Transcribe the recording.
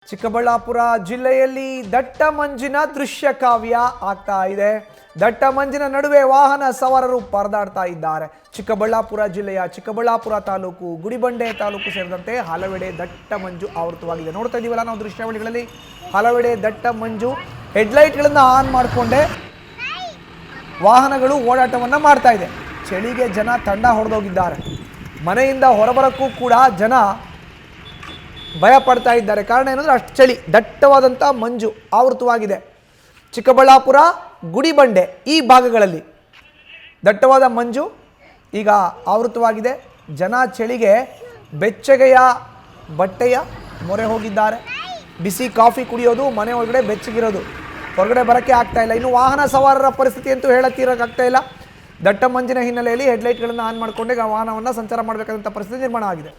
ಚಿಕ್ಕಬಳ್ಳಾಪುರ ಜಿಲ್ಲೆಯಲ್ಲಿ ದಟ್ಟ ಮಂಜಿನ ದೃಶ್ಯ ಕಾವ್ಯ ಆಗ್ತಾ ಇದೆ. ದಟ್ಟ ಮಂಜಿನ ನಡುವೆ ವಾಹನ ಸವಾರರು ಪರದಾಡ್ತಾ ಇದ್ದಾರೆ. ಚಿಕ್ಕಬಳ್ಳಾಪುರ ಜಿಲ್ಲೆಯ ಚಿಕ್ಕಬಳ್ಳಾಪುರ ತಾಲೂಕು, ಗುಡಿಬಂಡೆ ತಾಲೂಕು ಸೇರಿದಂತೆ ಹಲವೆಡೆ ದಟ್ಟ ಮಂಜು ಆವೃತವಾಗಿದೆ. ನೋಡ್ತಾ ಇದೀವಲ್ಲ ನಾವು ದೃಶ್ಯಾವಳಿಗಳಲ್ಲಿ, ಹಲವೆಡೆ ದಟ್ಟ ಮಂಜು. ಹೆಡ್ಲೈಟ್ಗಳನ್ನು ಆನ್ ಮಾಡಿಕೊಂಡೇ ವಾಹನಗಳು ಓಡಾಟವನ್ನು ಮಾಡ್ತಾ ಇದೆ. ಚಳಿಗೆ ಜನ ತಂಡ ಹೊಡೆದೋಗಿದ್ದಾರೆ. ಮನೆಯಿಂದ ಹೊರಬರಕ್ಕೂ ಕೂಡ ಜನ ಭಯ ಪಡ್ತಾ ಇದ್ದಾರೆ. ಕಾರಣ ಏನಂದ್ರೆ ಅಷ್ಟು ಚಳಿ, ದಟ್ಟವಾದಂಥ ಮಂಜು ಆವೃತವಾಗಿದೆ. ಚಿಕ್ಕಬಳ್ಳಾಪುರ, ಗುಡಿಬಂಡೆ ಈ ಭಾಗಗಳಲ್ಲಿ ದಟ್ಟವಾದ ಮಂಜು ಈಗ ಆವೃತವಾಗಿದೆ. ಜನ ಚಳಿಗೆ ಬೆಚ್ಚಗೆಯ ಬಟ್ಟೆಯ ಮೊರೆ ಹೋಗಿದ್ದಾರೆ. ಬಿಸಿ ಕಾಫಿ ಕುಡಿಯೋದು, ಮನೆ ಒಳಗಡೆ ಬೆಚ್ಚಗಿರೋದು, ಹೊರಗಡೆ ಬರೋಕ್ಕೆ ಆಗ್ತಾ ಇಲ್ಲ. ಇನ್ನು ವಾಹನ ಸವಾರರ ಪರಿಸ್ಥಿತಿ ಅಂತೂ ಹೇಳಕ್ಕಿರೋಕ್ಕಾಗ್ತಾ ಇಲ್ಲ. ದಟ್ಟ ಮಂಜಿನ ಹಿನ್ನೆಲೆಯಲ್ಲಿ ಹೆಡ್ಲೈಟ್ಗಳನ್ನು ಆನ್ ಮಾಡಿಕೊಂಡೇ ವಾಹನವನ್ನು ಸಂಚಾರ ಮಾಡಬೇಕಾದಂಥ ಪರಿಸ್ಥಿತಿ ನಿರ್ಮಾಣ ಆಗಿದೆ.